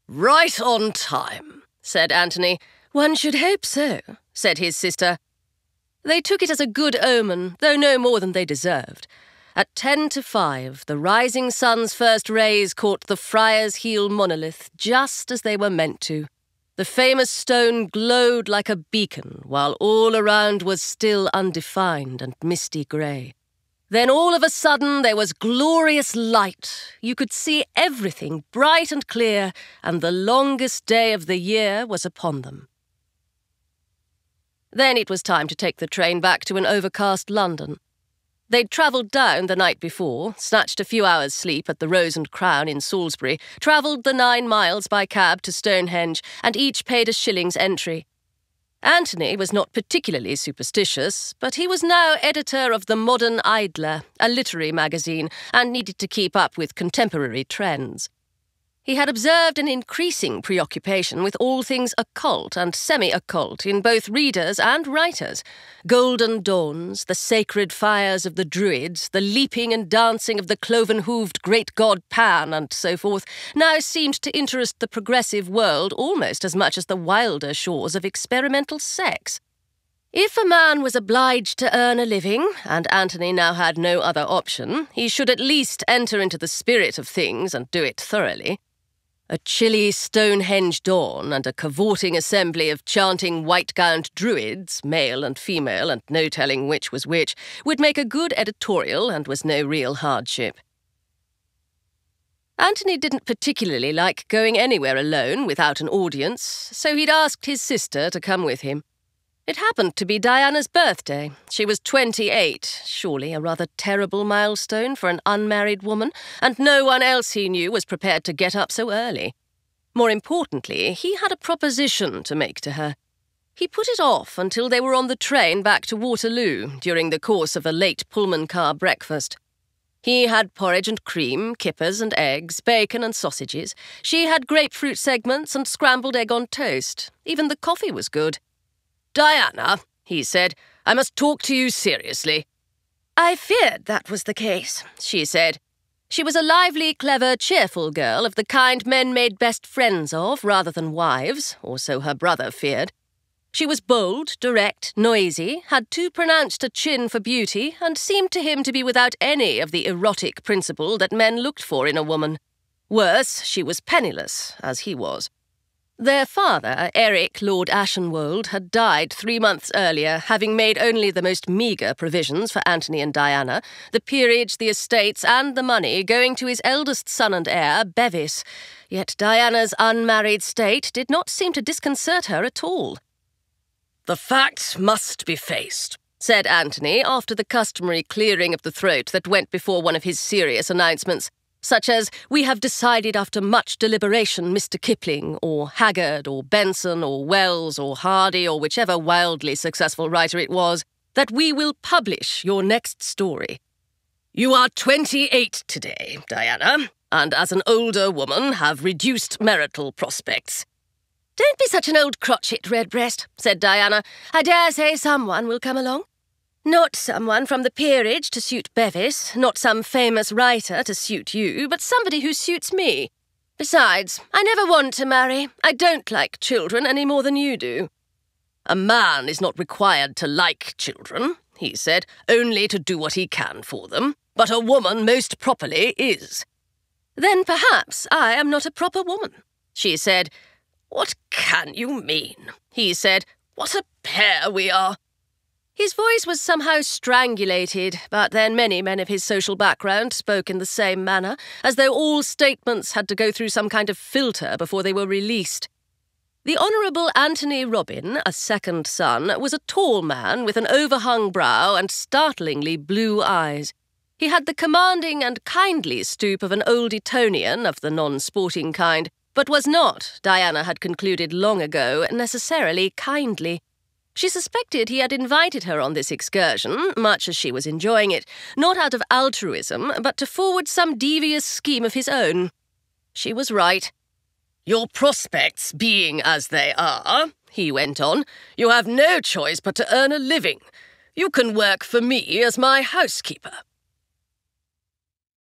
"Right on time," said Anthony. "One should hope so," said his sister. They took it as a good omen, though no more than they deserved. At 5:10, the rising sun's first rays caught the Friar's Heel monolith just as they were meant to. The famous stone glowed like a beacon, while all around was still undefined and misty grey. Then all of a sudden there was glorious light. You could see everything bright and clear, and the longest day of the year was upon them. Then it was time to take the train back to an overcast London. They'd travelled down the night before, snatched a few hours' sleep at the Rose and Crown in Salisbury, travelled the 9 miles by cab to Stonehenge, and each paid a shilling's entry. Anthony was not particularly superstitious, but he was now editor of the Modern Idler, a literary magazine, and needed to keep up with contemporary trends. He had observed an increasing preoccupation with all things occult and semi-occult in both readers and writers. Golden dawns, the sacred fires of the Druids, the leaping and dancing of the cloven-hooved great god Pan, and so forth, now seemed to interest the progressive world almost as much as the wilder shores of experimental sex. If a man was obliged to earn a living, and Anthony now had no other option, he should at least enter into the spirit of things and do it thoroughly. A chilly Stonehenge dawn and a cavorting assembly of chanting white-gowned druids, male and female and no telling which was which, would make a good editorial and was no real hardship. Anthony didn't particularly like going anywhere alone without an audience, so he'd asked his sister to come with him. It happened to be Diana's birthday. She was 28, surely a rather terrible milestone for an unmarried woman, and no one else he knew was prepared to get up so early. More importantly, he had a proposition to make to her. He put it off until they were on the train back to Waterloo during the course of a late Pullman car breakfast. He had porridge and cream, kippers and eggs, bacon and sausages. She had grapefruit segments and scrambled egg on toast. Even the coffee was good. "Diana," he said, "I must talk to you seriously." "I feared that was the case," she said. She was a lively, clever, cheerful girl of the kind men made best friends of rather than wives, or so her brother feared. She was bold, direct, noisy, had too pronounced a chin for beauty, and seemed to him to be without any of the erotic principle that men looked for in a woman. Worse, she was penniless, as he was. Their father, Eric Lord Ashenwold, had died 3 months earlier, having made only the most meagre provisions for Anthony and Diana, the peerage, the estates, and the money going to his eldest son and heir, Bevis. Yet Diana's unmarried state did not seem to disconcert her at all. "The fact must be faced," said Anthony after the customary clearing of the throat that went before one of his serious announcements, such as, "We have decided after much deliberation, Mr. Kipling, or Haggard, or Benson, or Wells, or Hardy, or whichever wildly successful writer it was, that we will publish your next story. You are 28 today, Diana, and as an older woman have reduced marital prospects." "Don't be such an old crotchet, Redbreast," said Diana. "I dare say someone will come along. Not someone from the peerage to suit Bevis, not some famous writer to suit you, but somebody who suits me. Besides, I never want to marry. I don't like children any more than you do." "A man is not required to like children," he said, "only to do what he can for them. But a woman most properly is." "Then perhaps I am not a proper woman," she said. "What can you mean?" he said. "What a pair we are." His voice was somehow strangulated, but then many men of his social background spoke in the same manner, as though all statements had to go through some kind of filter before they were released. The Honourable Anthony Robin, a second son, was a tall man with an overhung brow and startlingly blue eyes. He had the commanding and kindly stoop of an old Etonian of the non-sporting kind, but was not, Diana had concluded long ago, necessarily kindly. She suspected he had invited her on this excursion, much as she was enjoying it, not out of altruism, but to forward some devious scheme of his own. She was right. "Your prospects being as they are," he went on, "you have no choice but to earn a living. You can work for me as my housekeeper.